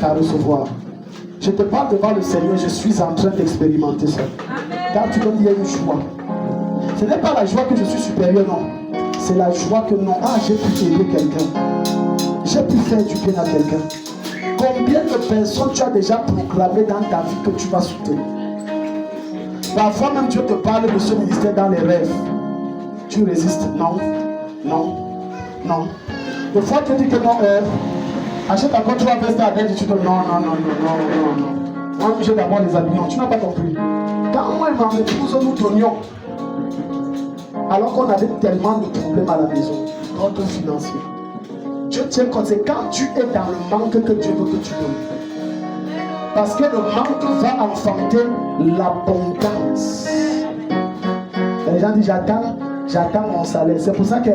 qu'à recevoir. Je te parle devant le Seigneur, je suis en train d'expérimenter ça. Car tu donnes, il y a une joie. Ce n'est pas la joie que je suis supérieur, non. C'est la joie que non. Ah, j'ai pu aider quelqu'un. J'ai pu faire du bien à quelqu'un. Combien de personnes tu as déjà proclamé dans ta vie que tu vas soutenir? Parfois même Dieu te parle de ce ministère dans les rêves. Tu résistes. Non, non, non. Des fois tu dis que non, achète encore 3 vestes à l'aide et tu dis non. Moi j'ai d'abord les habits. Non, tu n'as pas compris. Quand moi et ma épouse nous donnions, alors qu'on avait tellement de problèmes à la maison, ordre financier. Dieu tient compte, c'est quand tu es dans le manque que Dieu veut que tu donnes. Parce que le manque va enfanter l'abondance. Les gens disent j'attends mon salaire. C'est pour ça que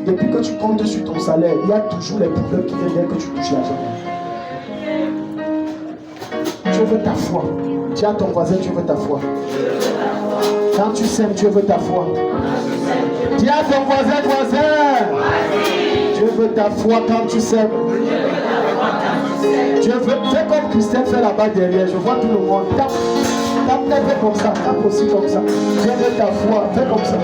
depuis que tu comptes sur ton salaire, il y a toujours les problèmes qui viennent dès que tu touches l'argent. Dieu veut ta foi. Dis à ton voisin, Dieu veut ta foi. Quand tu sèmes, Dieu veut ta foi. Dis à ton voisin, Dieu veut ta foi quand tu sèmes. Dieu veut, fais comme Christelle fait là-bas derrière. Je vois tout le monde. Tape, fais comme ça, tape aussi comme ça. Dieu veut ta foi, fais comme ça.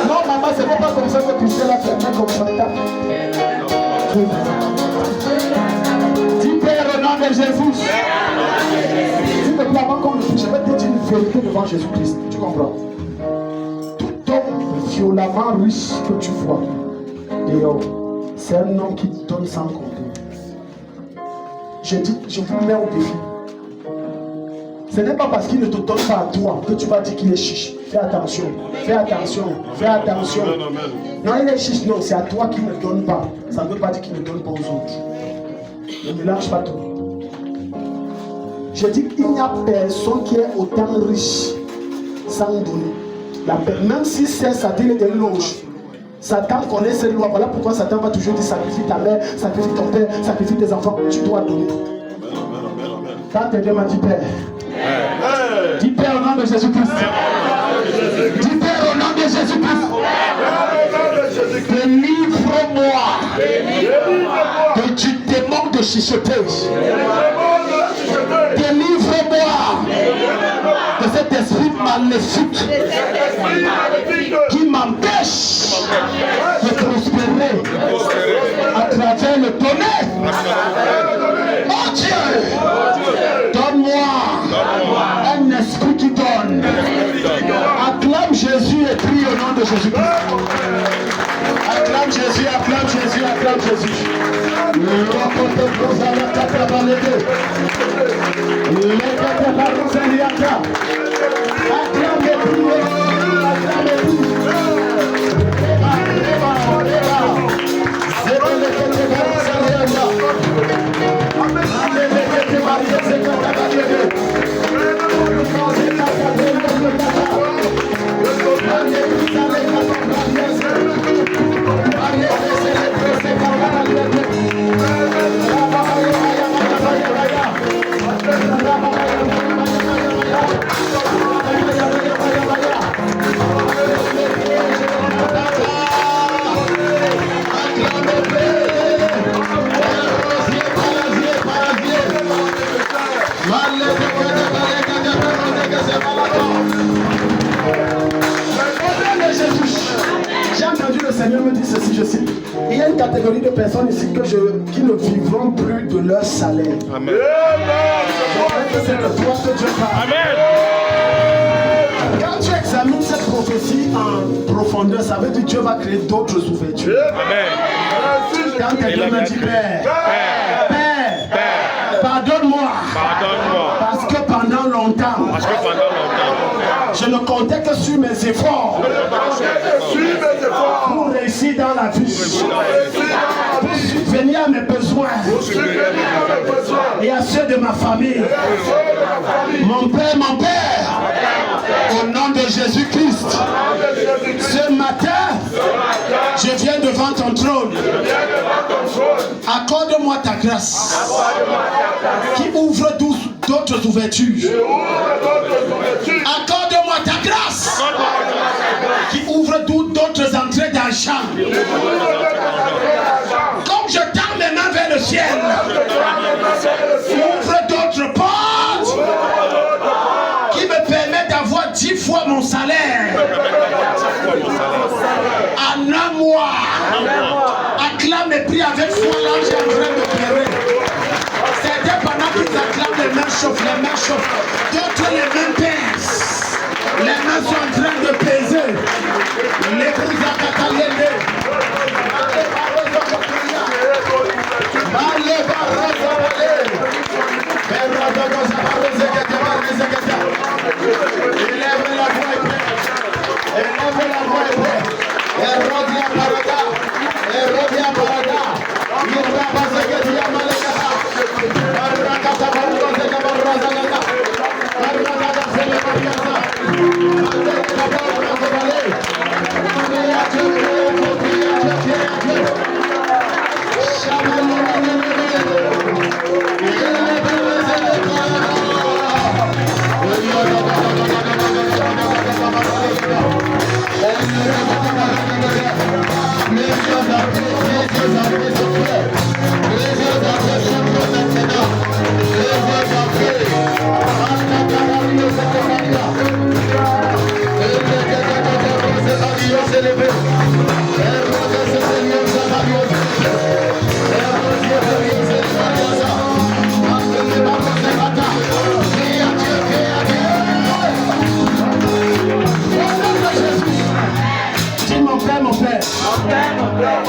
Non, maman, c'est pas comme ça que Christelle a fait. Fais comme ça, tape. Dis Père au nom de Jésus. S'il te plaît, avant qu'on le touche, je vais te dire une vérité devant Jésus-Christ. Tu comprends? Tout homme violemment riche que tu vois, c'est un homme qui donne sans compter. Je vous mets au défi. Ce n'est pas parce qu'il ne te donne pas à toi que tu vas dire qu'il est chiche. Fais attention. Non, il est chiche, non, c'est à toi qu'il ne donne pas. Ça ne veut pas dire qu'il ne donne pas aux autres. Ne mélange pas tout. Je dis qu'il n'y a personne qui est autant riche sans donner. Même si c'est Satan des loges. Satan connaît ses lois. Voilà pourquoi Satan va toujours dire sacrifie ta mère, sacrifie ton père, sacrifie tes enfants. Tu dois donner. Quand tes deux m'as dit Père. Dis Père au nom de Jésus-Christ. Dis Père au nom de Jésus-Christ. Délivre-moi du démon de chuchoteuse. Délivre-moi de cet esprit maléfique qui m'empêche de prospérer à travers le tonnerre. Oh Dieu, donne-moi un esprit qui donne. Acclame Jésus et prie au nom de Jésus-Christ. Acclame Jésus, acclame Jésus, acclame Jésus. J'ai entendu le Seigneur me dire ceci, je cite. Il y a une catégorie de personnes ici qui ne vivront plus de leur salaire. Amen. C'est de toi que Dieu parle. Amen. Quand tu examines cette prophétie en profondeur, ça veut dire que Dieu va créer d'autres ouvertures. Amen. Quand quelqu'un me dit Père, pardonne-moi. Parce que pendant longtemps, je ne comptais que sur mes efforts pour réussir dans la vie, pour subvenir à mes besoins et à ceux de ma famille. Mon Père, au nom de Jésus-Christ, ce matin, je viens devant ton trône. Accorde-moi ta grâce qui ouvre d'autres ouvertures. Accorde-moi ta grâce qui ouvre d'autres entrées d'argent. Comme je tends mes mains vers le ciel, Ouvre d'autres portes qui me permettent d'avoir 10 fois mon salaire. En un mois. Acclame et prie avec foi, l'ange est en train de pleurer. Certains pendant qu'ils acclament, les mains chauffent, d'autres les mains pèsent. Les mains sont en train de peser. Les bouts à cataléner. Élève la voix et prêt. Élève la voix et prêt. Erodia parada. Erodia parada. Yura bazegedia malekata. Barakata barrazega barrazagata. Barrazagata celebariasa. Malekata barrazagale. Kriyache, kriyache, kriyache.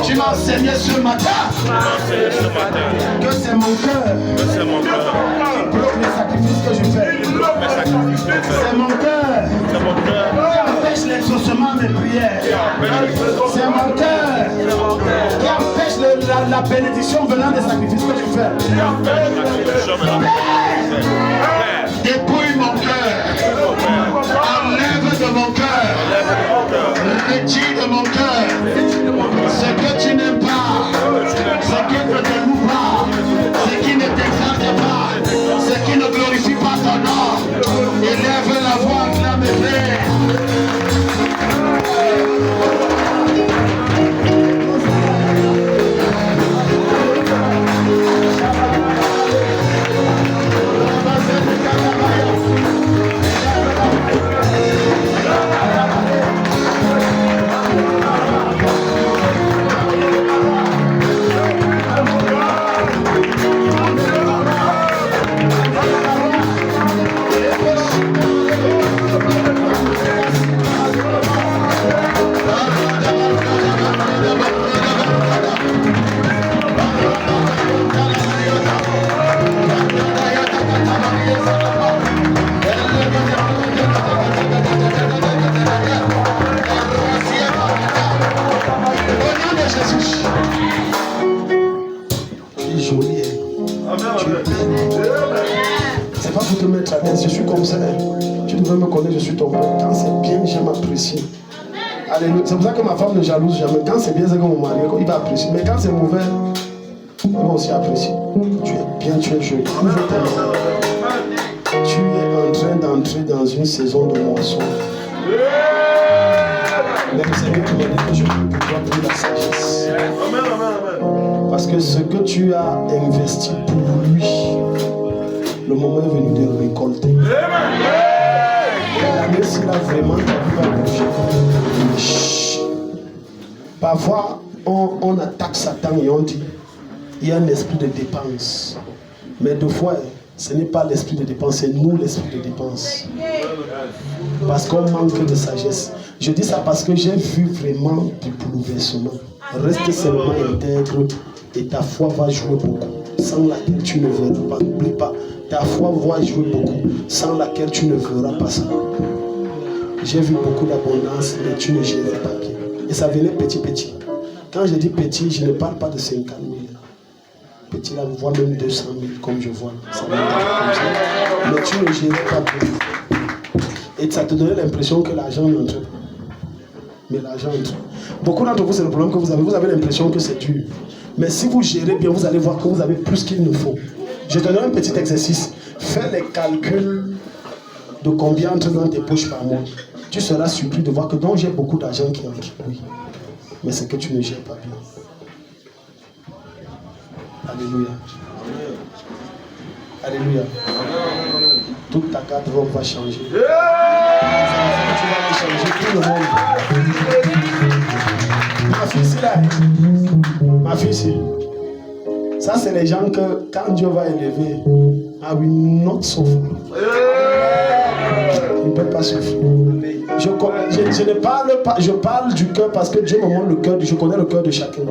Tu m'as enseigné ce matin que c'est mon cœur qui bloque les sacrifices que je fais. C'est mon cœur qui empêche l'exaucement de mes prières. C'est mon cœur qui empêche la bénédiction venant des sacrifices que je fais. Dépouille mon cœur. Enlève de mon cœur. Retire de mon cœur ce que tu n'aimes pas, ce qui ne te loue pas, ce qui ne t'exalte pas, ce qui ne glorifie pas ton nom. Élève la voix, acclame et prie. C'est pas pour te mettre à l'aise, je suis comme ça. Tu devrais me connaître, je suis ton père. Quand c'est bien, j'aime apprécier. Alléluia. C'est pour ça que ma femme ne jalouse jamais. Quand c'est bien, c'est comme mon mari, il va apprécier. Mais quand c'est mauvais, il va aussi apprécier. Tu es bien, tu es joli. Tu es en train d'entrer dans une saison de moisson. Mais le Seigneur te dit que je peux pour toi pour la sagesse. Parce que ce que tu as investi pour lui, le moment est venu de récolter. Mais s'il a vraiment ta vie va bouger. Parfois, on attaque Satan et on dit il y a un esprit de dépense. Mais deux fois, ce n'est pas l'esprit de dépense, c'est nous l'esprit de dépense. Parce qu'on manque de sagesse. Je dis ça parce que j'ai vu vraiment du bouleversement. Reste seulement intègre et ta foi va jouer beaucoup. Sans laquelle tu ne verras pas. N'oublie pas, ta foi va jouer beaucoup. Sans laquelle tu ne verras pas ça. J'ai vu beaucoup d'abondance, mais tu ne gérais pas bien. Et ça venait petit. Quand je dis petit, je ne parle pas de 50 000. Petit là, on voit même 200 000 comme je vois. Ça comme ça. Mais tu ne gérais pas bien. Et ça te donnait l'impression que l'argent entre. Mais l'argent entre. Beaucoup d'entre vous, c'est le problème que vous avez. Vous avez l'impression que c'est dur. Mais si vous gérez bien, vous allez voir que vous avez plus qu'il ne faut. Je te donne un petit exercice. Fais les calculs de combien entre dans tes poches par mois. Tu seras surpris de voir que donc j'ai beaucoup d'argent qui entre. Oui. Mais c'est que tu ne gères pas bien. Alléluia. Alléluia. Toute ta garde-robe va changer. Tu vas changer tout le monde. Ma fille, c'est là. Ma fille, c'est. Ça, c'est les gens que quand Dieu va élever, I will not suffer. Il ne peut pas souffrir. Je ne parle pas, je parle du cœur parce que Dieu me montre le cœur, je connais le cœur de chacun.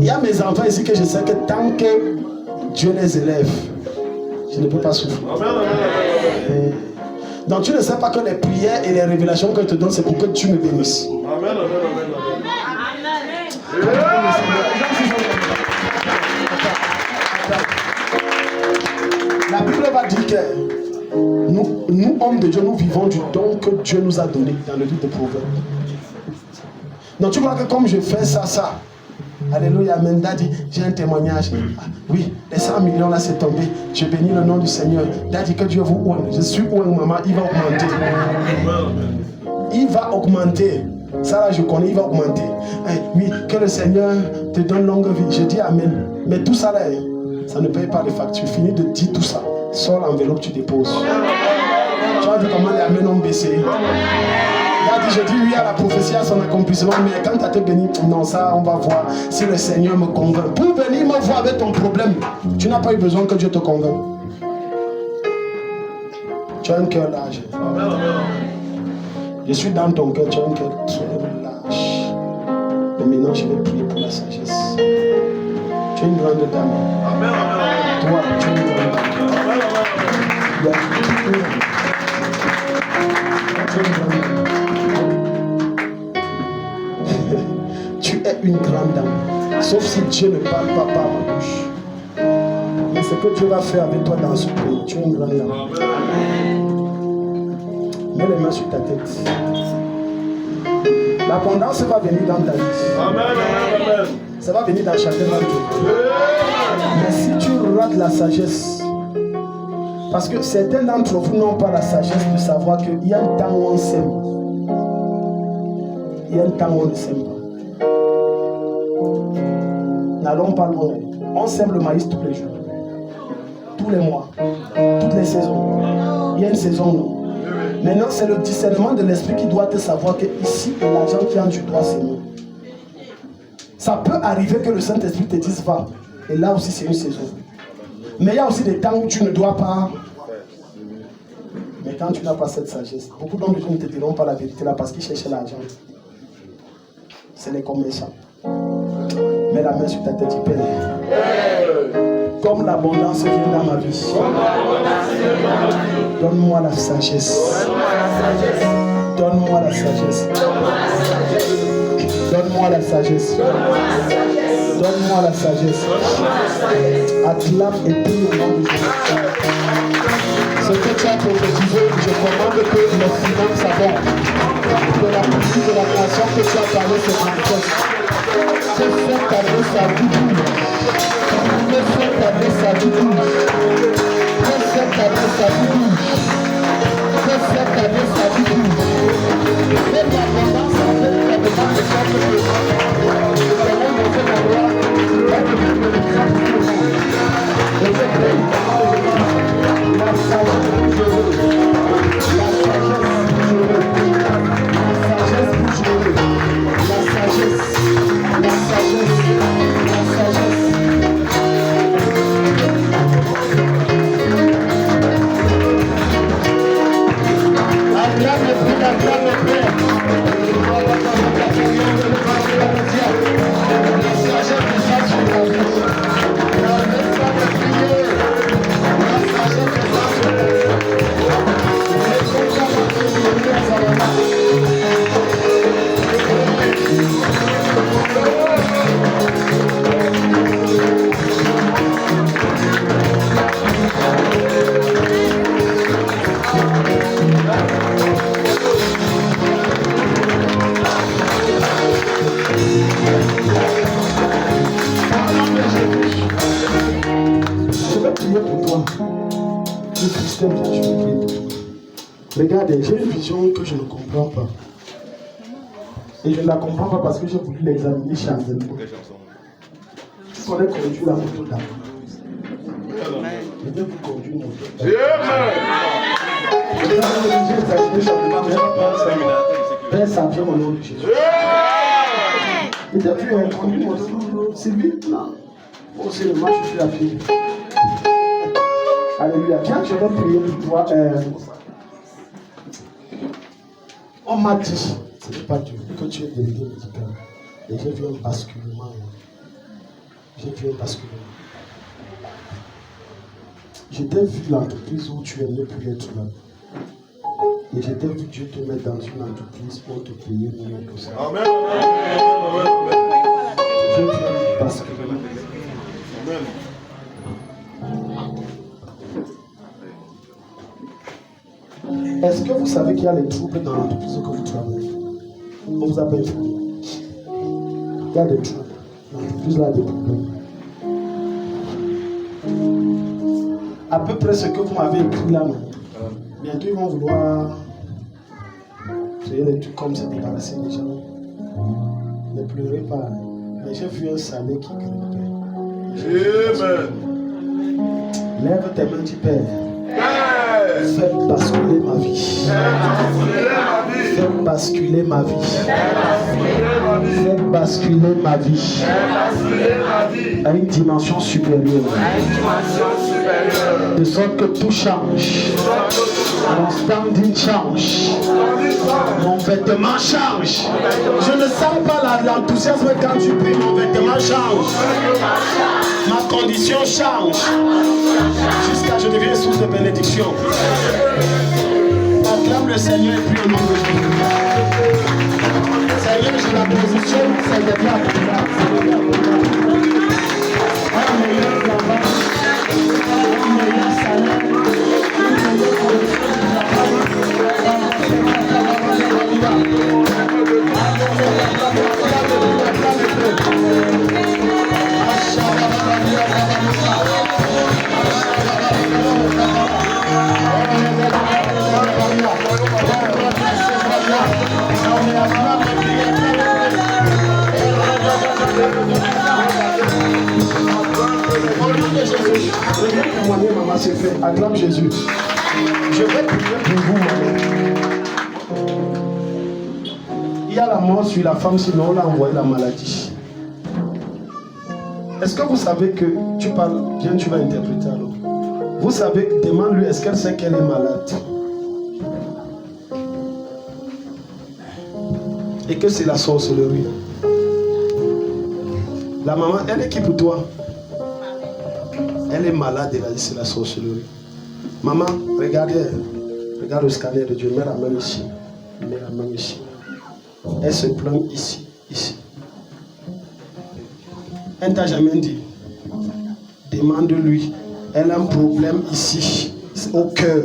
Il y a mes enfants ici que je sais que tant que Dieu les élève, je ne peux pas souffrir. Donc tu ne sais pas que les prières et les révélations que je te donne, c'est pour que tu me bénisses. Amen. La Bible va dire que nous, hommes de Dieu, nous vivons du don que Dieu nous a donné dans le livre de Proverbes. Donc tu vois que comme je fais ça, alléluia, amen, Daddy, j'ai un témoignage. Ah, oui, les 100 millions là c'est tombé. Je bénis le nom du Seigneur. Daddy, que Dieu vous ouvre. Je suis ouin, maman, il va augmenter. Il va augmenter. Ça là je connais, il va augmenter. Oui, que le Seigneur te donne longue vie. Je dis amen. Mais tout ça là, ça ne paye pas les factures. Finis de dire tout ça. Sors l'enveloppe, tu déposes. Tu vas dire comment les amens ont baissé. Je dis oui à la prophétie, à son accomplissement, mais quand tu as te béni, non, ça on va voir si le Seigneur me convainc. Pour venir me voir avec ton problème, tu n'as pas eu besoin que Dieu te convainque. Tu as un cœur large. Je suis dans ton cœur, tu as un cœur très large. Mais maintenant, je vais prier pour la sagesse. Tu es une grande dame. Toi, tu es une grande dame. Tu es une grande dame. Tu es une grande dame. Sauf si Dieu ne parle pas par ma bouche. Mais ce que Dieu va faire avec toi dans ce pays, tu es une grande dame. Mets les mains sur ta tête. L'abondance va venir dans ta vie. Amen. Ça va venir dans chacun d'entre nous. Mais si tu rates la sagesse, parce que certains d'entre vous n'ont pas la sagesse de savoir qu'il y a un temps où on s'aime. Il y a un temps où on ne s'aime pas. N'allons pas loin. On sème le maïs tous les jours, tous les mois, toutes les saisons. Il y a une saison non. Maintenant, c'est le discernement de l'esprit qui doit te savoir que ici est l'argent qui entre, tu dois s'aimer. Ça peut arriver que le Saint-Esprit te dise va. Et là aussi, c'est une saison. Mais il y a aussi des temps où tu ne dois pas. Mais quand tu n'as pas cette sagesse, beaucoup d'hommes ne te diront pas la vérité là parce qu'ils cherchent l'argent. C'est les commerçants. Mets la main sur ta tête, Père. Comme l'abondance vient dans ma vie, donne-moi la sagesse. Donne-moi la sagesse. Donne-moi la sagesse. Donne-moi la sagesse. Acclame et prie au nom de Jésus. Ce que tu as prophétisé, je commande que les finances abondent. Que la politique de la nation que tu as parlé se manifeste. Que cette année ça double. Que cette année ça double. Que cette année ça double. Que cette année ça double. Que l'abondance avec la demande de chaque chose. Nous allons monter la loi. Et je prie la sagesse que je veux. La sagesse que je veux. La sagesse. La sagesse. La sagesse. Acclame et prie, acclame et prie. La sagesse qui s'assure sur la vie. La sagesse de prier. La sagesse qui s'assure sur la vie. Je vais prier pour toi. Le système, je vais prier pour toi. Regardez, j'ai une vision que je ne comprends pas. Et je ne la comprends pas parce que j'ai voulu l'examiner chez Anzembo. Tu connais conduire la moto d'abord. Je vais vous conduire mon cœur. Père, ça vient au nom de Jésus. Et depuis, on conduit mon Sylvie. Non. Moi aussi, moi, je suis la fille. Alléluia. Tiens, je vais prier pour toi. On m'a dit, ce n'est pas Dieu, que tu es délégué médical. Et j'ai vu un basculement. J'ai vu un basculement. Je t'ai vu l'entreprise où tu aimais plus être là. Et je t'ai vu Dieu te mettre dans une entreprise pour te payer mieux que ça. Amen. J'ai vu un basculement. Amen. Est-ce que vous savez qu'il y a des troubles dans l'entreprise que vous travaillez? On vous a pas informé. Il y a des troubles. L'entreprise a des problèmes. À peu près ce que vous m'avez écrit là, non? Bientôt ils vont vouloir créer des trucs comme se débarrasser des gens. Ne pleurez pas. Mais j'ai vu un salaire qui grimpait. Amen. Lève tes mains, dis Père. Fais basculer ma vie. Fais basculer ma vie. Fais basculer ma vie à une dimension supérieure. De sorte que tout change. Mon standing change. Mon vêtement change. Je ne sens pas l'enthousiasme quand tu pries. Mon vêtement change. Ma condition change. Jusqu'à je deviens source de bénédiction. Acclame le Seigneur et prie au nom de Jésus. Seigneur, j'ai la position, c'est de bien. Un meilleur travail, un meilleur salaire, une meilleure condition de travail. Maman, c'est fait. Acclame Jésus. Je vais prier pour vous. Il y a la mort sur la femme, sinon on l'a envoyé la maladie. Est-ce que vous savez que tu parles, viens, tu vas interpréter alors. Vous savez, demande-lui, est-ce qu'elle sait qu'elle est malade? Et que c'est la sorcellerie. La maman, elle est qui pour toi? Elle est malade, elle a dit c'est la sorcellerie. Maman, regardez, regarde le scanner de Dieu, mets la main ici. Mets la main ici. Elle se plaint ici, ici. Elle ne t'a jamais dit. Demande-lui. Elle a un problème ici, au cœur.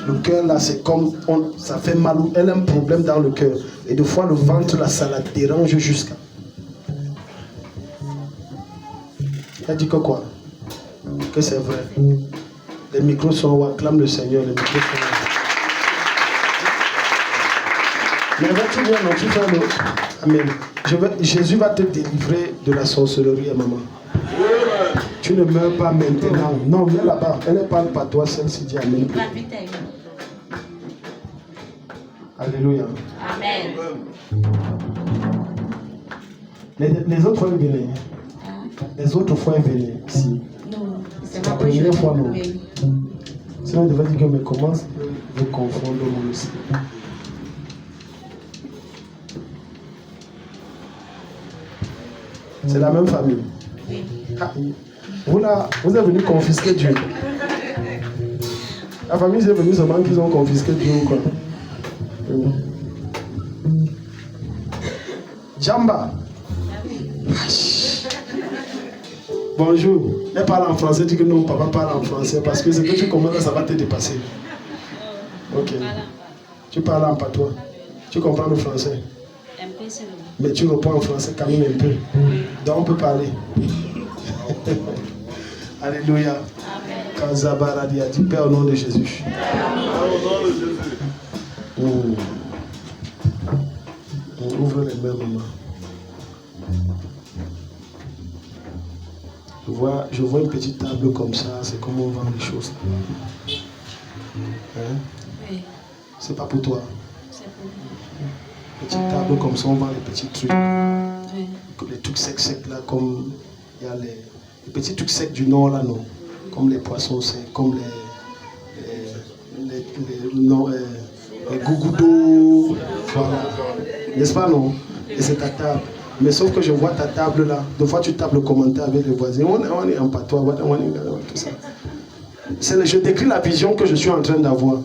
Le cœur là, c'est comme, ça fait mal. Elle a un problème dans le cœur. Et des fois, le ventre là, ça la dérange jusqu'à. Elle dit que quoi? Que c'est vrai. Les micros sont où? Acclame le Seigneur. Les micros sont où? Mais vas-tu bien, non, tu fais l'autre. Amen. Jésus va te délivrer de la sorcellerie, maman. Tu ne meurs pas maintenant. Non, viens là-bas. Elle ne parle pas toi, celle-ci dit Amen. Alléluia. Amen. Les autres fois, ils venaient. Les autres fois, ils venaient ici. Non, c'est la première fois, non. Sinon, on devait dire que mais comment vous confondre moi aussi. C'est la même famille. Oui. Ah, vous êtes venu confisquer Dieu. La famille est venue seulement qu'ils ont confisqué Dieu ou quoi. Jamba. Bonjour. Elle parle en français, dit que non, papa parle en français parce que ce que tu commandes, ça va te dépasser. Ok. Tu parles en patois. Tu comprends le français? Un peu seulement. Mais tu reprends en français quand même un peu. Donc on peut parler. Alléluia. Amen. Quand Zabara dit, Père au nom de Jésus. Ouvre les mains, maman. Je vois une petite table comme ça, c'est comme on vend les choses. Hein? Oui. C'est pas pour toi. C'est pour moi. Petite table comme ça, on vend les petits trucs. Oui. Les trucs secs là, comme il y a les petits trucs secs du nord là, non? Comme les poissons secs, comme les gougous d'eau. Voilà. N'est-ce pas, non? Et c'est ta table. Mais sauf que je vois ta table là. Des fois, tu tapes le commentaire avec les voisins. On est en patois, on est tout ça. Je décris la vision que je suis en train d'avoir.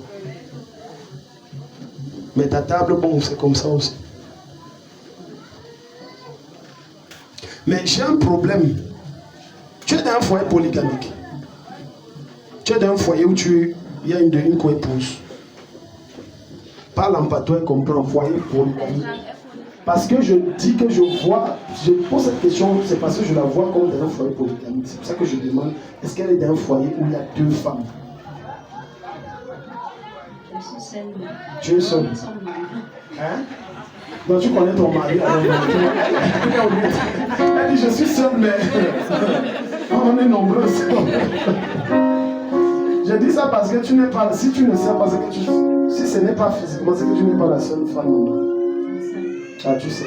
Mais ta table, bon, c'est comme ça aussi. Mais j'ai un problème. Tu es dans un foyer polygamique. Tu es dans un foyer où il y a une co-épouse. Parle en patois et comprends, foyer polygamique. Parce que je dis que je pose cette question, c'est parce que je la vois comme dans un foyer polygamique. C'est pour ça que je demande, est-ce qu'elle est dans un foyer où il y a 2 femmes? Je suis seule. Tu es seule. Hein? Donc tu connais ton mari. Elle dit, je suis seule, mais on est nombreuses. Je dis ça parce que tu n'es pas, si tu ne sais pas, si ce n'est pas physiquement, c'est que tu n'es pas la seule femme. Ah, tu sais.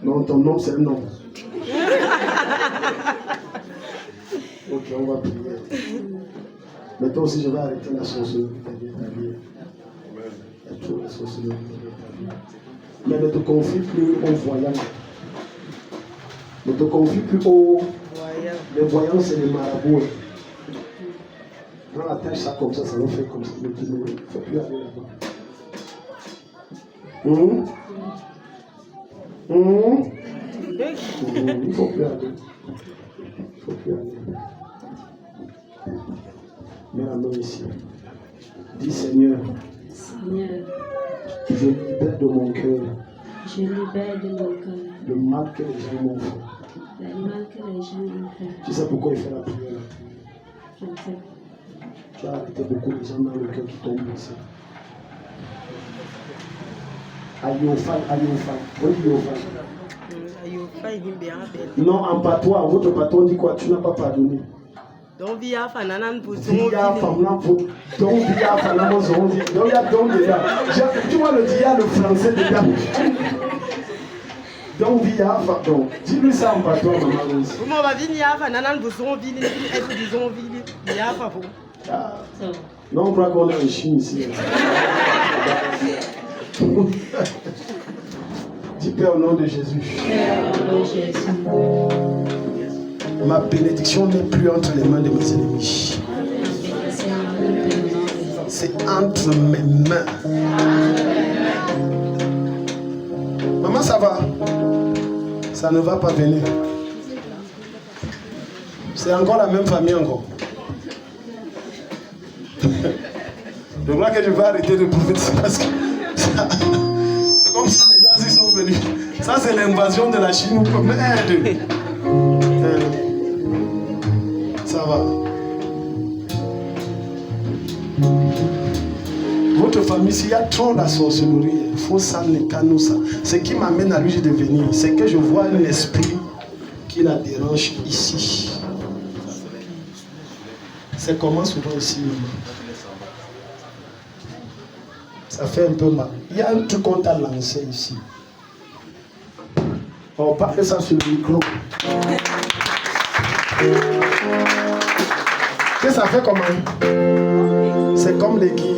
Non, ton nom, c'est le nom. Ok, on va prier. Mais toi aussi, je vais arrêter la sorcellerie. Mais ne te confie plus aux voyants. Ne te confie plus aux... Les voyants, c'est les marabouts. Quand la tâche ça comme ça va faire comme ça. Il ne faut plus aller là-bas. Il ne faut plus aller. Il faut plus aller. Mets la main ici. Dis Seigneur. Seigneur. Je libère de mon cœur. Je libère de mon cœur. Le mal que les gens m'ont fait. Le mal que les gens m'ont fait. Tu sais pourquoi il fait la prière? Je ne sais pas. Tu as arrêté beaucoup de gens dans le cœur qui tombent ici. Ayofan. Non, en patois, votre patois dit quoi? Tu n'as pas pardonné. Donc, tu vois le dia, le français déjà. Donc, dis-lui ça en patois, maman Rose. Non, on croit qu'on est en Chine ici. Dis Père au nom de Jésus. Ma bénédiction n'est plus entre les mains de mes ennemis. C'est entre mes mains. Maman, ça va? Ça ne va pas venir. C'est encore la même famille encore. Je crois que je vais arrêter de prophétiser parce que c'est comme si les gens sont venus. Ça, c'est l'invasion de la Chine. Merde. Ça va. Votre famille, s'il y a trop la sorcellerie, il faut ça, les canaux, ça. Ce qui m'amène à lui de venir, c'est que je vois un esprit qui la dérange ici. C'est comment souvent ici, maman? Ça fait un peu mal. Il y a un truc qu'on t'a lancé ici. On parle ça sur le micro. Qu'est-ce que ça fait comment? C'est comme les guilles.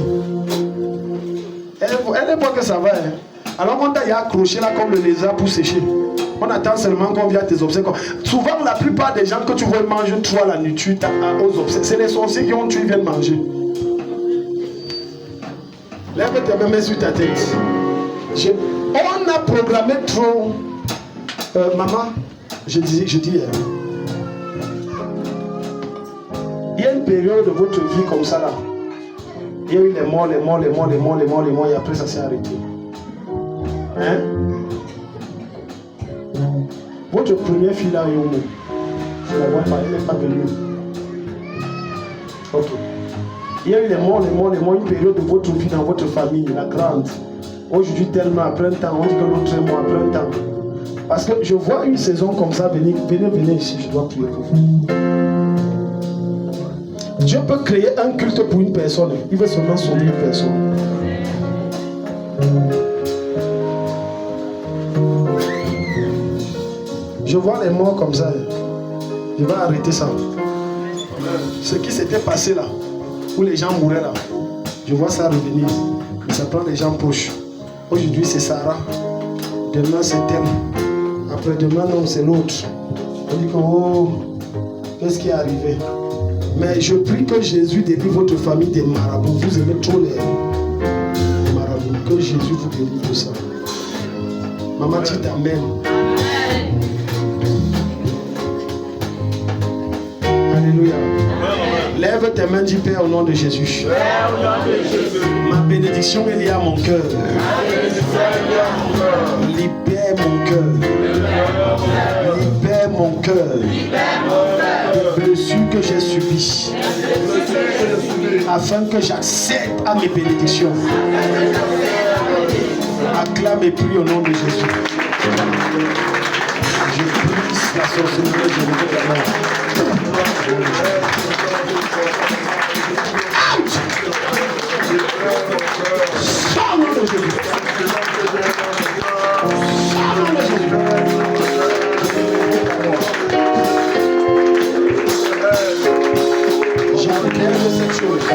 Elle voit que ça va. Hein? Alors on t'a accroché là comme le lézard pour sécher. On attend seulement qu'on vienne tes obsèques. Souvent, la plupart des gens que tu vois manger toi la nuit, tu aux obsèques. C'est les sorciers qui ont tué, ils viennent manger. Lève tes mains, mets sur ta tête. On a programmé trop. Maman, je dis. Il y a une période de votre vie comme ça là. Il y a eu les morts, et après ça s'est arrêté. Hein? Votre première fille là, Yomo, je la vois pas, elle n'est pas venue. Ok. Il y a eu les morts, une période de votre vie dans votre famille, la grande. Aujourd'hui, tellement après un temps, on dit que l'autre est mort après un temps. Parce que je vois une saison comme ça venir. Venez ici, je dois prier pour vous. Dieu peut créer un culte pour une personne. Il veut seulement sauver une personne. Je vois les morts comme ça. Il va arrêter ça. Ce qui s'était passé là, où les gens mouraient là, je vois ça revenir. Mais ça prend les gens proches. Aujourd'hui c'est Sarah. Demain c'est elle. Après-demain non, c'est l'autre. On dit que oh, qu'est-ce qui est arrivé? Mais je prie que Jésus délivre votre famille des marabouts. Vous aimez trop les marabouts. Que Jésus vous délivre de ça. Maman dit amen. Alléluia. Lève tes mains, dis Père au nom de Jésus. Ma bénédiction est liée à mon cœur. Libère mon cœur. Libère mon cœur des blessures que j'ai subies. Afin que j'accède à mes bénédictions. Acclame et prie au nom de Jésus. Je brise la sorcellerie, je vous demande. Sors au nom de Jésus. Sors au nom de Jésus. J'enlève cette chose.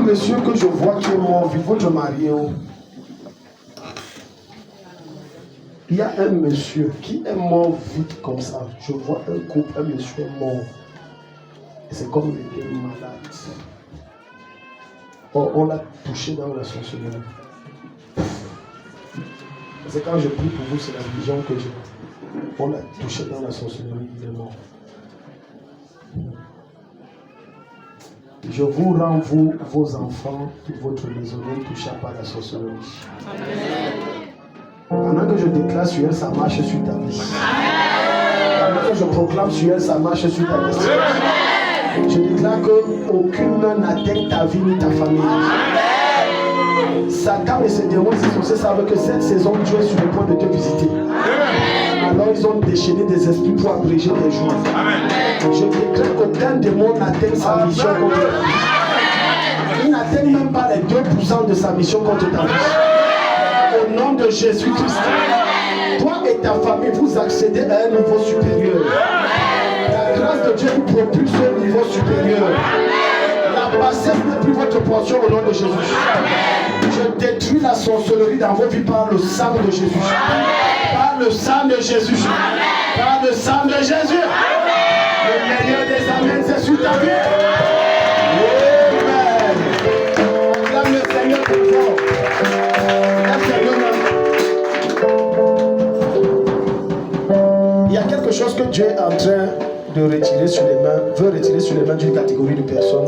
Monsieur que je vois qui est mort, votre mari. Il y a un monsieur qui est mort vite comme ça. Je vois un couple, un monsieur est mort. Et c'est comme il était malade. Oh, on l'a touché dans la sorcellerie. C'est quand je prie pour vous, c'est la vision que j'ai. On l'a touché dans la sorcellerie, il est mort. Je vous rends, vous, vos enfants, toute votre maisonnée touchée par la sorcellerie. Pendant que je déclare sur elle, ça marche sur ta vie. Pendant que je proclame sur elle, ça marche sur ta destinée. Je déclare qu'aucune main n'atteint ta vie ni ta famille. Satan et ses démons ici savent que cette saison, Dieu est sur le point de te visiter. Alors ils ont déchaîné des esprits pour abréger tes jours. Je déclare qu'aucun démon n'atteint sa mission contre toi. Il n'atteint même pas les 2% de sa mission contre ta vie. Au nom de Jésus-Christ, toi et ta famille, vous accédez à un niveau supérieur. La grâce de Dieu vous propulse au niveau supérieur. La bassesse n'est plus votre portion au nom de Jésus. Je détruis la sorcellerie dans vos vies par le sang de Jésus. Par le sang de Jésus. Par le sang de Jésus. Le meilleur des amens, c'est sur ta vie. Amen. Acclame le Seigneur plus fort. Il y a quelque chose que Dieu est en train de retirer sur les mains, veut retirer sur les mains d'une catégorie de personnes.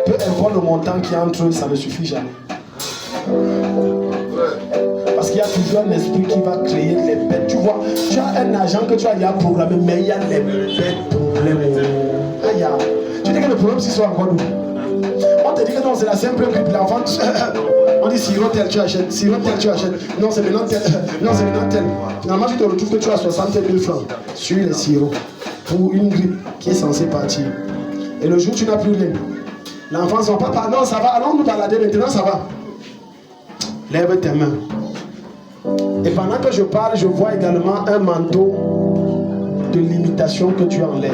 Peu importe le montant qui entre, ça ne suffit jamais. Parce qu'il y a toujours un esprit qui va créer les bêtes. Tu vois, tu as un agent que tu as déjà programmé, mais il y a les bêtes problèmes. Tu dis que le problème, c'est encore nous. On te dit que non, c'est la simple grippe. L'enfant, on dit sirop tel, tu achètes. Sirop tel, tu achètes. Non, c'est maintenant tel. Non, c'est maintenant tel. Finalement, tu te retrouves que tu as 60 000 francs sur les sirops pour une grippe qui est censée partir. Et le jour où tu n'as plus rien, l'enfant son papa, non, ça va, allons nous balader maintenant, ça va. Lève tes mains. Et pendant que je parle, je vois également un manteau de limitation que tu enlèves.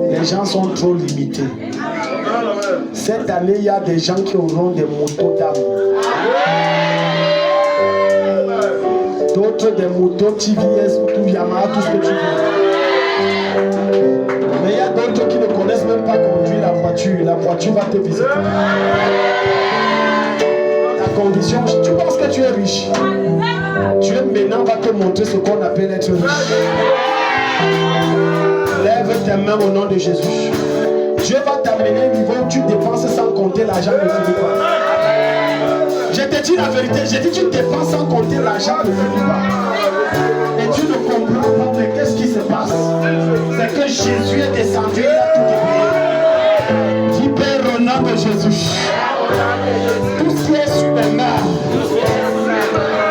Les gens sont trop limités. Cette année, il y a des gens qui auront des motos d'âme. D'autres des motos TVS ou tout Yamaha, tout ce que tu veux. Mais il y a d'autres qui ne connaissent même pas conduire la voiture. La voiture va te visiter. La condition, tu penses que tu es riche. Dieu maintenant va te montrer ce qu'on appelle être riche. Lève tes mains au nom de Jésus. Dieu va t'amener au niveau où tu dépenses sans compter l'argent ne finit pas. Je te dis la vérité, j'ai dit tu dépenses sans compter l'argent ne finit pas. Et tu ne comprends pas, mais qu'est-ce qui se passe? C'est que Jésus est descendu, il a tout débrouillé. Dis Père au nom de Jésus. Tout ce qui est sur mes mains,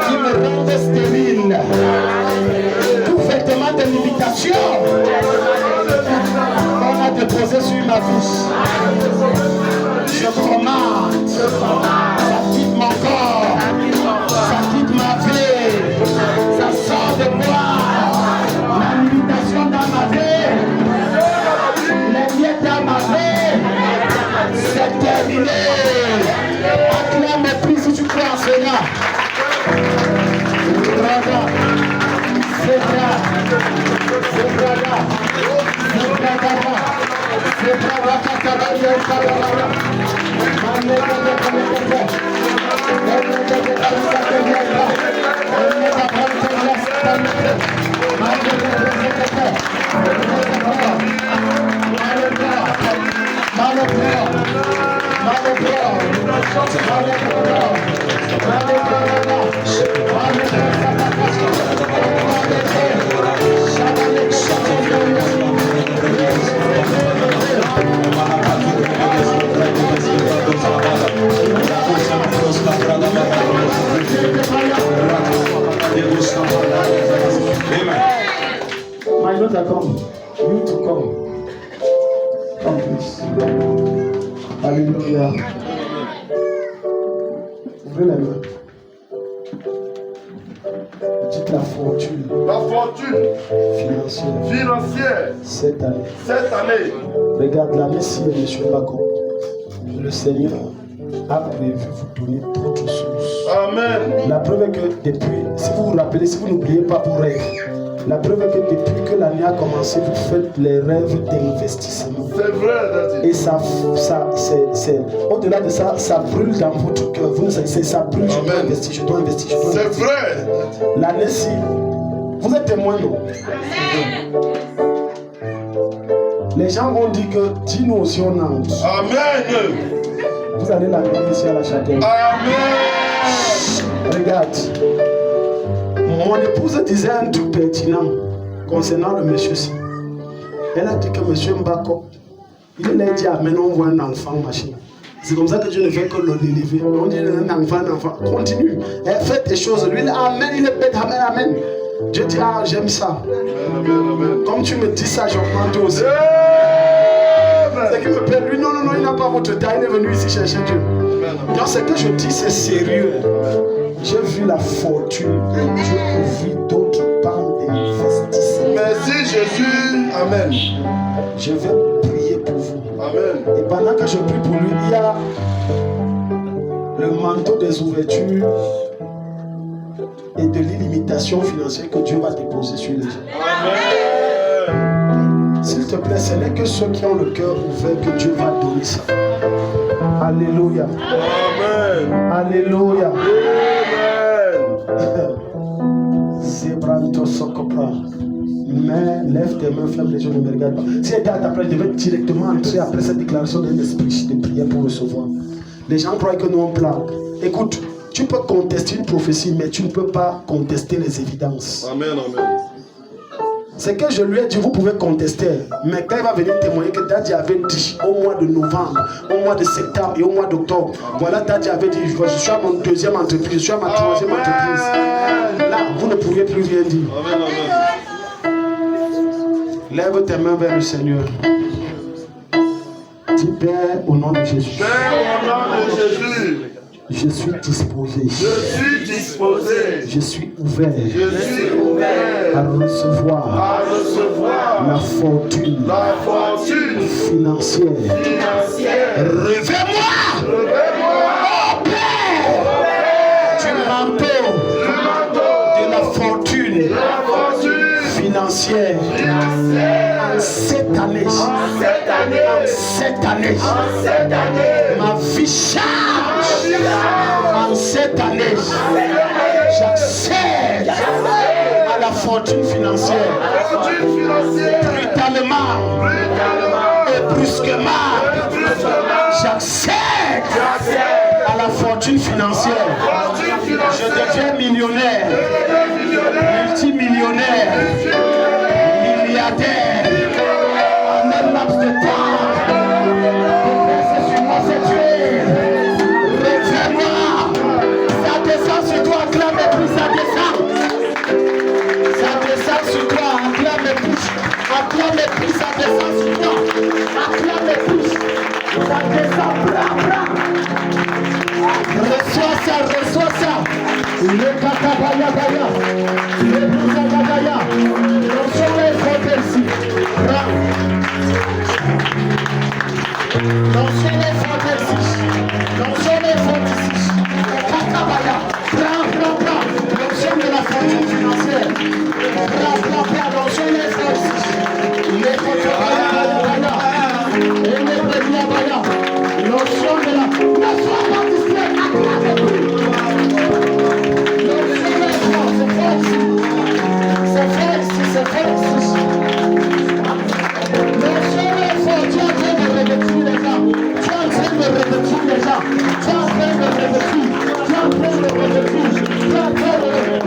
qui me rend stérile, tout vêtement de limitation, on a déposé sur ma vie. Je commande, ça quitte mon corps, ça quitte ma vie, ça sort de moi. La limitation dans ma vie, les miettes dans ma vie, c'est terminé. Acclame mes prix si tu crois en cela. C'est vrai. My daughter, come. You to come. Come, please. Alléluia. Ouvrez les mains. Dites la fortune. La fortune financière. Cette année. Regarde l'année-ci, monsieur Bako. Le Seigneur a prévu vous donner d'autres choses. Amen. La preuve est que depuis, si vous vous rappelez, si vous n'oubliez pas vos rêves, la preuve est que depuis que l'année a commencé, vous faites les rêves d'investissement. C'est vrai, et ça c'est au-delà de ça, ça brûle dans votre cœur. Vous ne savez, ça brûle. Je dois investir, je dois investir, je dois investir. C'est vrai. L'année-ci, vous êtes témoin, non? Les gens vont dire que dis-nous aussi on entre. Amen. Vous allez la donner ici à la chapelle. Amen. Regarde. Mon épouse disait un truc pertinent concernant le monsieur-ci. Elle a dit que monsieur Mbako, il a dit amen, on voit un enfant, machin. C'est comme ça que Dieu ne fait que l'élever. On dit un enfant. Continue. Elle fait des choses. Lui, il est amen, il est bête, amen, amen. Dieu dit, ah, j'aime ça. Amen. Comme tu me dis ça, j'augmente aussi. C'est qui me plaît. Lui, non, il n'a pas votre taille, il est venu ici chercher Dieu. Donc, ce que je dis, c'est sérieux. J'ai vu la fortune et Dieu ouvrit d'autres bancs d'investissement. Merci Jésus. Amen. Je vais prier pour vous. Amen. Et pendant que je prie pour lui, il y a le manteau des ouvertures et de l'illimitation financière que Dieu va déposer sur les gens. Amen. S'il te plaît, ce n'est que ceux qui ont le cœur ouvert que Dieu va donner ça. Alléluia. Amen. Alléluia. Amen. Zebranto Sokopra. Mais lève tes mains, ferme les yeux, ne me regarde pas. Si elle était à ta place, je devais directement entrer après cette déclaration d'un esprit de prière pour recevoir. Les gens croient que nous on plaque. Écoute, tu peux contester une prophétie, mais tu ne peux pas contester les évidences. Amen, amen. C'est que je lui ai dit, vous pouvez contester, mais quand il va venir témoigner que Daddy avait dit au mois de novembre, au mois de septembre et au mois d'octobre, voilà, Daddy avait dit, je suis à mon deuxième entreprise, je suis à ma troisième entreprise. Là, vous ne pourrez plus rien dire. Amen, amen. Lève tes mains vers le Seigneur. Dis Père au nom de Jésus. Père, au nom de Jésus. Je suis disposé. Je suis disposé. Je suis ouvert. Je suis ouvert à recevoir la fortune financière financière Revêt-moi, oh Père, du manteau de la fortune financière. Cette année, ma vie change. En cette année, j'accède à la fortune financière. Brutalement et brusquement, j'accède à la fortune financière. Je deviens millionnaire, multimillionnaire, milliardaire. En un laps de temps, c'est sur moi cette huile. Retiens-moi. Ça descend sur toi, acclame et puis ça descend. Ça descend sur toi, acclame et puis. Acclame et puis ça descend sur toi. Acclame et puis. Ça descend, bra, bra. Reçois ça, reçois ça. Le katabaya baya. Le bouzagabaya. Reçois les frontières ici. Bra. Reçois les frontières ici. Reçois les frontières ici. Katabaya. Bra, bra, bra. Reçois de la fortune financière. Bra, bra, bra. Reçois les frontières ici. Les katabaya baya. Et les brebis baya. Reçois de la. Ne sois pas distrait. Acclame-le. C'est fait ici, c'est fait ici. Le Seigneur est fort, tu es en train de revêtir les gens. Tu es en train de revêtir les gens. Tu es en train de revêtir. Tu es en train de revêtir. Tu es en train de revêtir.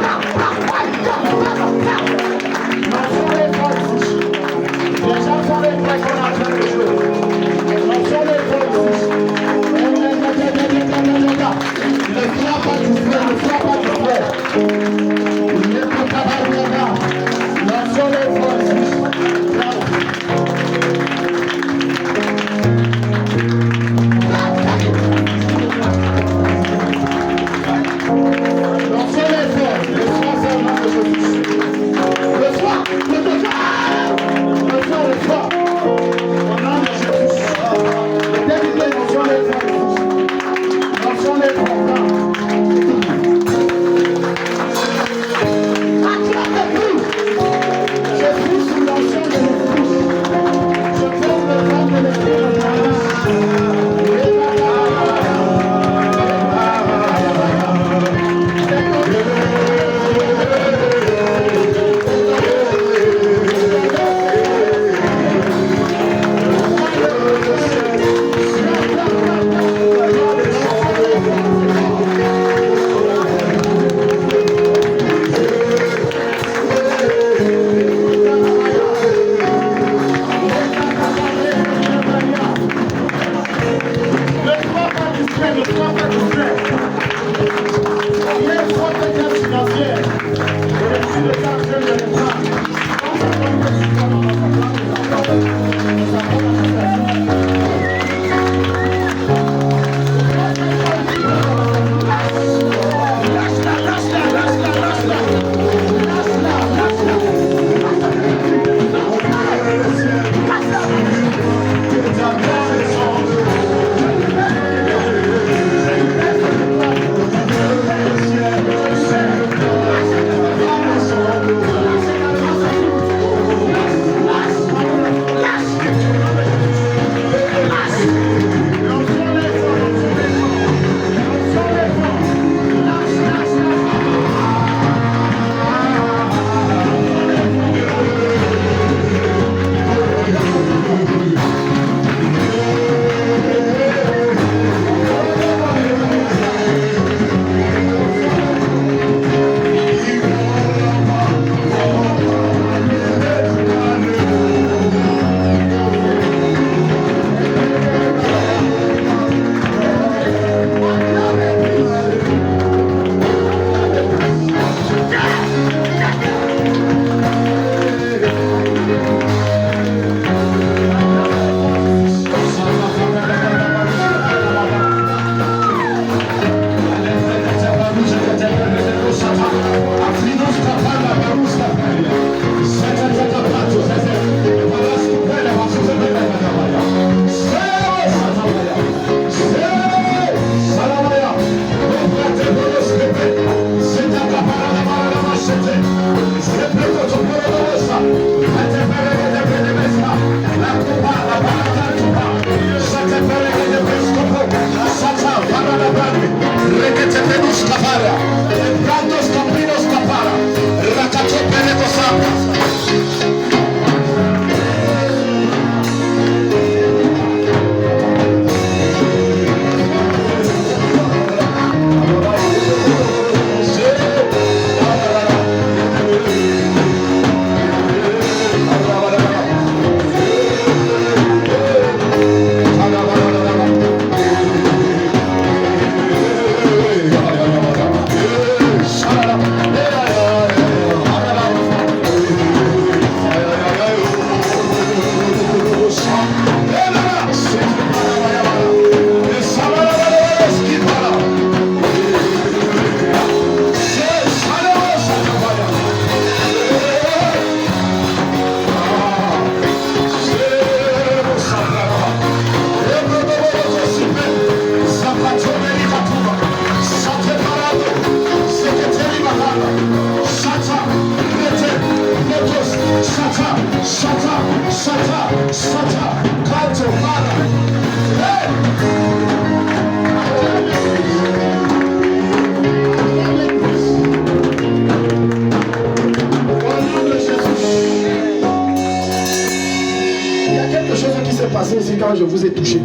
Ici quand je vous ai touché,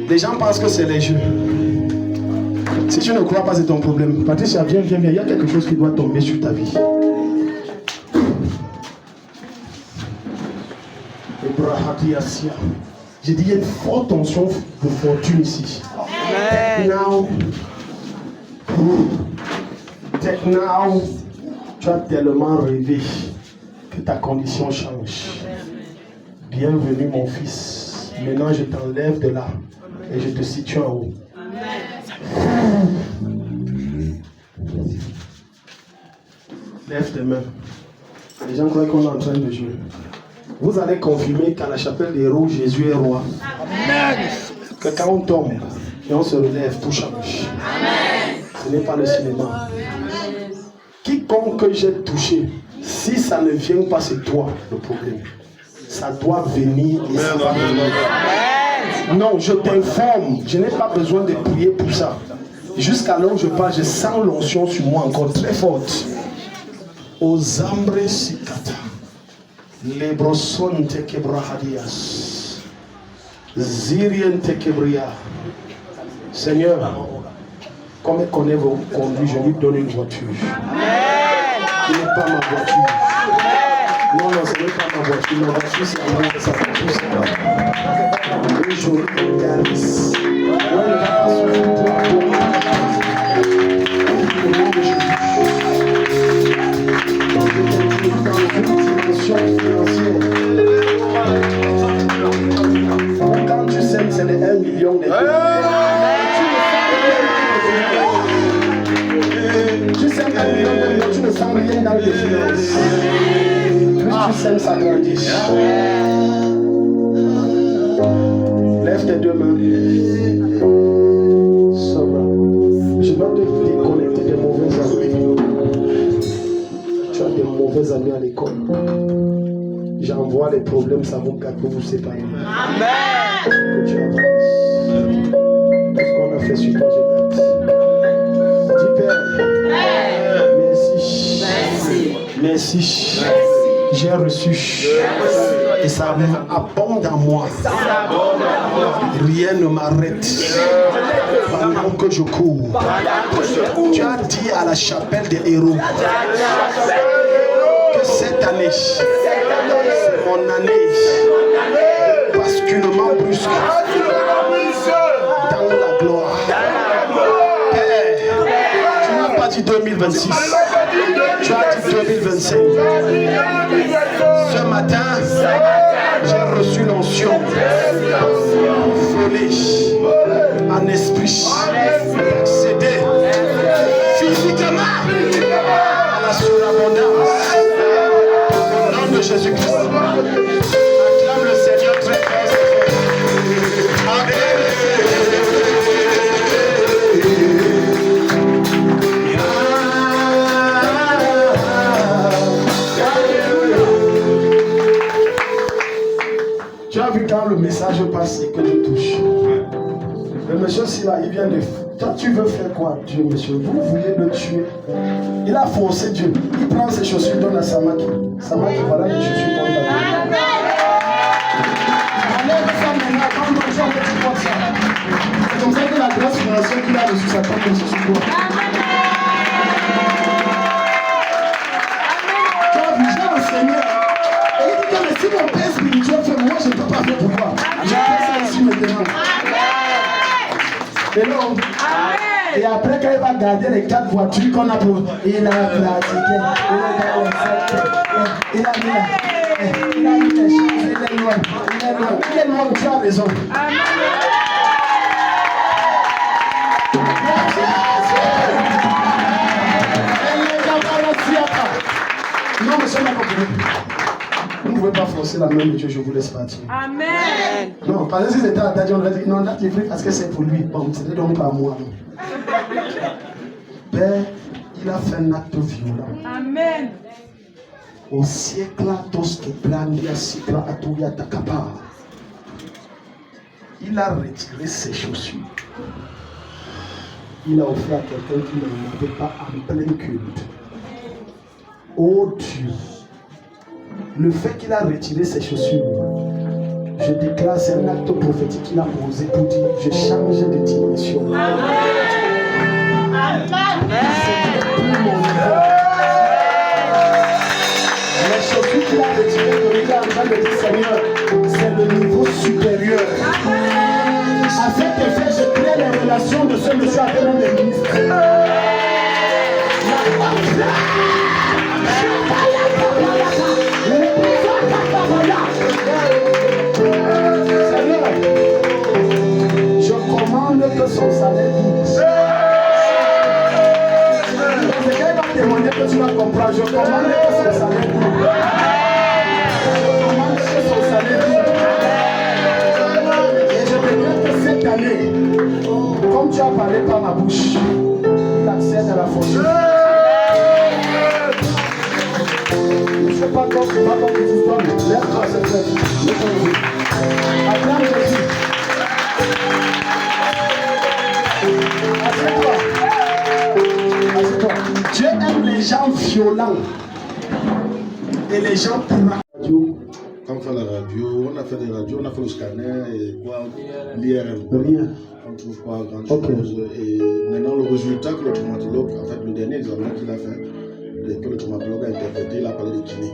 les gens pensent que c'est les jeux. Si tu ne crois pas, c'est ton problème. Patricia, viens. Il y a quelque chose qui doit tomber sur ta vie. J'ai dit, il y a une forte tension de fortune ici. Now, tu as tellement rêvé que ta condition change. Bienvenue mon fils. Maintenant je t'enlève de là et je te situe en haut. Lève tes mains. Les gens croient qu'on est en train de jouer. Vous allez confirmer qu'à la chapelle des héros, Jésus est roi. Amen. Que quand on tombe et on se relève, tout change. Amen. Ce n'est pas le cinéma. Amen. Quiconque que j'ai touché, si ça ne vient pas, c'est toi le problème. Ça doit venir et ça va venir. Non, je t'informe, je n'ai pas besoin de prier pour ça. Jusqu'à là où je parle, je sens l'onction sur moi encore très forte. Aux ambres sikata, les brossons te quebrahadias, zirien te quebria. Seigneur, comme il connaît vos conduits, je lui donne une voiture. Ce n'est pas ma voiture. Non, ce n'est pas ma voiture. Ma voiture, c'est la voiture, sa voiture, c'est moi. Un jour, il réalise. Moi, il va pas suivre toi. Au nom de Jésus. Dans une dimension financière. Quand tu sèmes, c'est les 1 million de tu sèmes 1 million de millions, tu ne sens rien dans tes finances. Tu sèmes, ça grandit. Lève tes deux mains. Sobre. Je dois te déconnecter des mauvais amis. Tu as des mauvais amis à l'école. J'envoie les problèmes, ça vous gâte pour vous séparer. Amen. Que tu avances. Tout ce qu'on a fait sur toi, je gâte. Dis Père. Merci. Merci. J'ai reçu et ça abonde en moi. Rien ne m'arrête pendant que je cours. Tu as dit à la chapelle des héros que cette année, c'est mon année. Basculement brusque dans la gloire. Père, tu n'as pas dit 2026. Tu as dit 2025. Ce matin, j'ai reçu l'onction. Folie, en esprit, accéder physiquement à la surabondance. Au nom de Jésus-Christ. Acclame le Seigneur très fort. Amen. quand le message passe et que je touche. Le monsieur aussi là, il vient de... Toi, tu veux faire quoi, Dieu, monsieur? Vous voulez le tuer. Il a forcé Dieu. Il prend ses chaussures, donne à Samaki. Samaki, voilà les chaussures qu'on t'a donné. Enlève ça maintenant, quand on joue, tu vois ça. C'est comme ça que la grâce financière qu'il a reçue, ça tombe sur toi. Tu as vu, j'ai enseigné. Et il dit que mais si mon père spirituel fait, moi je ne peux pas faire pourquoi. Je fais ça ici maintenant. Hello. Et après, quand il va garder les 4 voitures qu'on a pour... Il a pratiqué, il a mis les choses, il est loin, tu as raison. Non, mais ça m'a compris. Vous ne pouvez pas forcer la main de Dieu, je vous laisse partir. Amen. Non, parce que si c'était à Daddy, on aurait dit non, là tu fais parce que c'est pour lui. Bon, c'était donc pas moi. Non. Père, il a fait un acte violent. Amen. Au siècle, tosque brandia sicra atuya takapa. Il a retiré ses chaussures. Il a offert à quelqu'un qui ne l'avait pas en plein culte. Oh Dieu, le fait qu'il a retiré ses chaussures, je déclare, c'est un acte prophétique qu'il a posé pour dire, je change de dimension. C'est plus mon niveau. Les chaussures qu'il a retirées, il est en train de dire, Seigneur, c'est le niveau supérieur. À cet effet, je crée les relations de ce monsieur avec l'un des ministres. Seigneur, je commande que son salaire double. C'est qu'elle va témoigner que tu vas comprendre. Je commande que son salaire double. Je commande que son salaire double. Et je déclare que cette année, comme tu as parlé par ma bouche, il accède à la fortune. Je ne sais pas comme tu vas comme des histoires. Lève-toi, c'est fait. Lève-toi. Acclame Jésus. Assieds-toi. Assieds-toi. Dieu aime les gens violents et les gens purs. Quand on fait la radio, on a fait des radios, on a fait le scanner et quoi, l'IRM. On ne trouve pas grand chose. Et maintenant, le résultat que le traumatologue, en fait, le dernier examen qu'il a fait, que le traumatologue a interprété, il a parlé de kiné.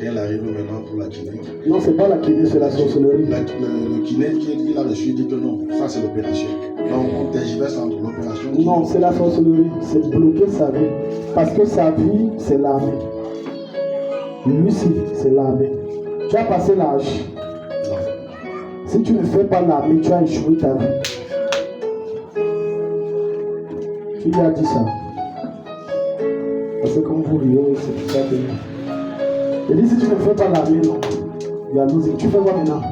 Et elle arrive maintenant pour la kiné. Non, c'est pas la kiné, c'est la sorcellerie. Le kiné qu'il a reçu dit que non, ça c'est l'opération. Donc on tergiverse entre l'opération. Non, c'est la sorcellerie. C'est bloquer sa vie. Parce que sa vie, c'est l'armée. Lui, c'est l'armée. Tu as passé l'âge. Non. Si tu ne fais pas l'armée, tu as échoué ta vie. Tu lui as dit ça. Parce que comme vous riez, c'est tout ça que... Il dit si tu ne fais pas l'armée, non. Il a losé. Tu fais quoi maintenant?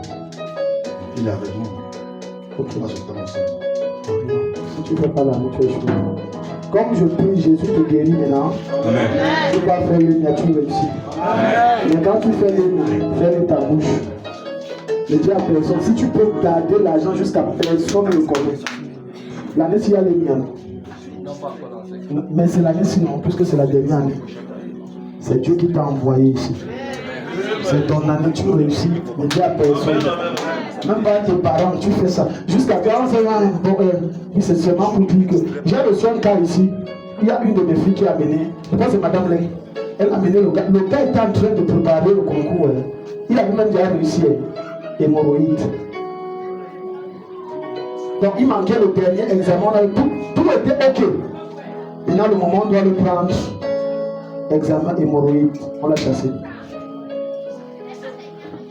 Il est avec moi. Ok. Moi, je suis ensemble. Si tu ne fais pas l'armée, tu échoues. Comme je prie, Jésus te guérit maintenant. Amen. Tu vas faire les tu réussis. Mais quand tu fais les fais ta bouche. Ne dis à personne. Si tu peux garder l'argent jusqu'à personne ne le connaît. L'année s'il y a les miens. Mais c'est l'année sinon, puisque c'est la dernière année. C'est Dieu qui t'a envoyé ici. C'est ton année, tu réussis. Ne dis à personne. Même pas tes parents, tu fais ça. Jusqu'à 40 ans, c'est seulement pour dire que j'ai reçu un cas ici. Il y a une de mes filles qui a amené, je pense que c'est Madame Leng. Elle a amené le gars. Le gars était en train de préparer le concours. Il avait même déjà réussi. Hémorroïde. Donc il manquait le dernier examen. Tout était ok. Maintenant, le moment, on doit le prendre. Examen hémorroïde. On l'a chassé.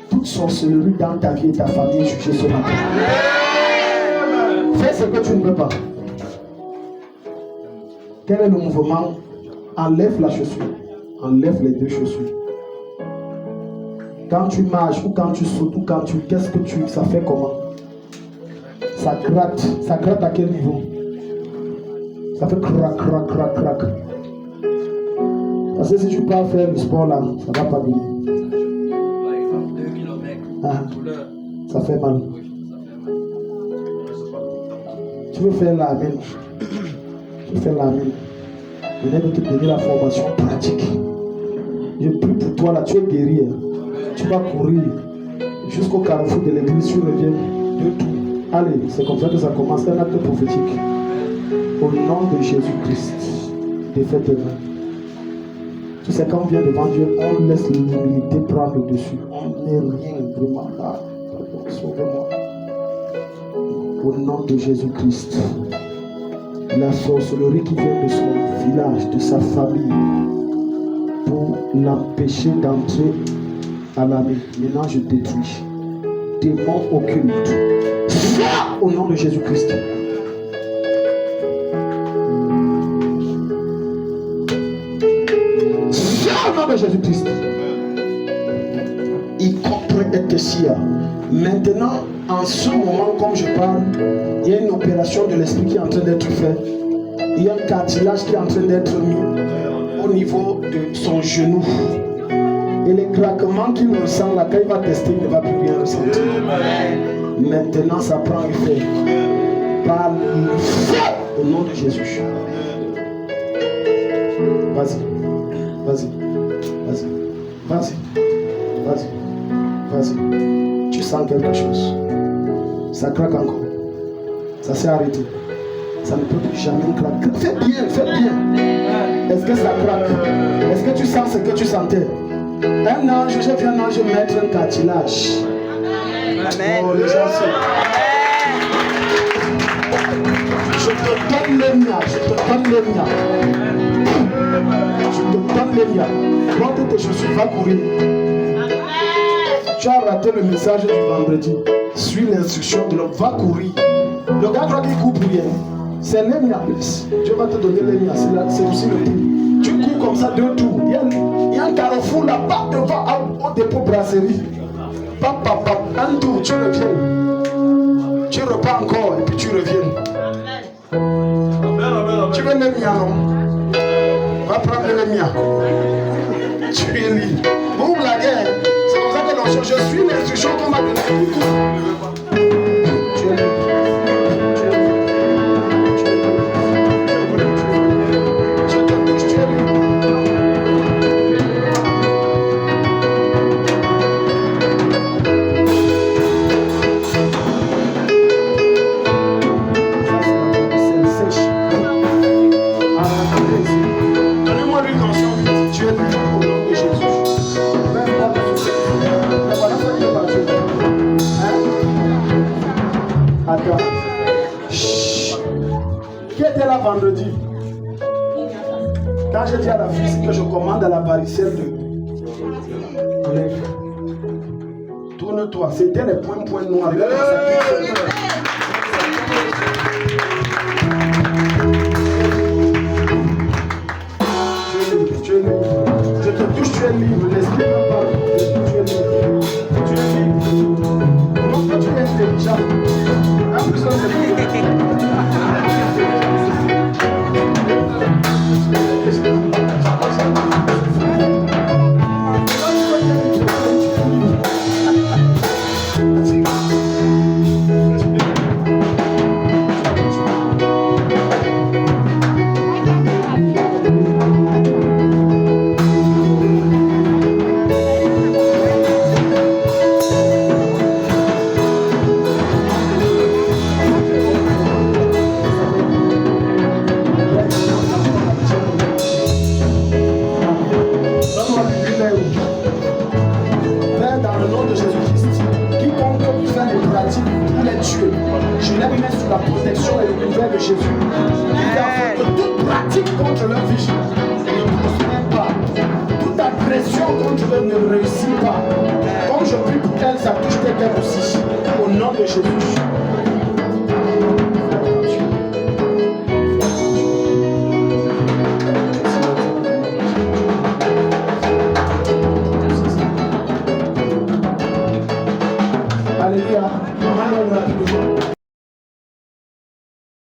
Toute sorcellerie dans ta vie et ta famille est jugée ce matin. Fais ce que tu ne peux pas. Quel est le mouvement? Enlève la chaussure. Enlève les deux chaussures. Quand tu marches ou quand tu sautes ou quand tu... Qu'est-ce que tu... Ça fait comment? Ça gratte. Ça gratte à quel niveau? Ça fait crac, crac, crac, crac. Parce que si tu pars faire le sport là, ça ne va pas venir. Ah. Ça fait mal. Tu veux faire l'amen. Tu veux faire l'amen. Venez de te donner la formation pratique. Je prie pour toi là, tu es guéri. Tu vas courir jusqu'au carrefour de l'église, tu reviens de tout. Allez, c'est comme ça que ça commence, un acte prophétique. Au nom de Jésus-Christ, défais tes mains. Tu sais, quand on vient devant Dieu, on laisse l'humilité prendre le dessus. On n'est rien vraiment là. Sauvez-moi. Au nom de Jésus-Christ, la sorcellerie qui vient de son village, de sa famille, pour l'empêcher d'entrer à l'armée. Maintenant, je détruis. Démon occulte. Sors au nom de Jésus-Christ. Sors au nom de Jésus-Christ. Il comprend être ici. Maintenant, en ce moment, comme je parle, il y a une opération de l'esprit qui est en train d'être faite. Il y a un cartilage qui est en train d'être mis au niveau de son genou. Et les craquements qu'il ressent là, quand il va tester, il ne va plus rien ressentir. Maintenant, ça prend effet. Par le feu au nom de Jésus. Vas-y, vas-y, vas-y, vas-y, vas-y, vas-y. Tu sens quelque chose. Ça craque encore. Ça s'est arrêté. Ça ne peut plus jamais craquer. Fais bien, fais bien. Est-ce que ça craque? Est-ce que tu sens ce que tu sentais? Un ange, je viens un ange mettre un cartilage. Amen. Oh, les gens sont... Je te donne les miens, je te donne les miens. Je te donne les miens. Porte tes chaussures, va courir. Tu as raté le message du vendredi. Suis l'instruction de l'homme, va courir. Le gars croit qu'il court pour rien. C'est les miens. Dieu va te donner les miens, c'est aussi le prix. Tu cours comme ça 2 tours. Il y a un carrefour là-bas devant au dépôt brasserie. Pap, pap, pap, un tour, tu reviens. Tu repars encore et puis tu reviens. Tu veux les miens, non? Va prendre les miens. Tu es libre. Vous blaguez. C'est comme ça que l'on je suis l'instruction qu'on m'a donnée. Tu es libre. Vendredi, quand j'ai dit à la fille que je commande à la varicelle de enlève, tourne-toi, c'était les points noirs. Tu es libre. Je te touche, tu es libre. L'esprit ne parle pas. Tu es libre. Tu es libre. Non, tu es intelligent. En plus, ne réussit pas. Comme je prie pour qu'elle, ça touche quelqu'un aussi. Au nom de Jésus.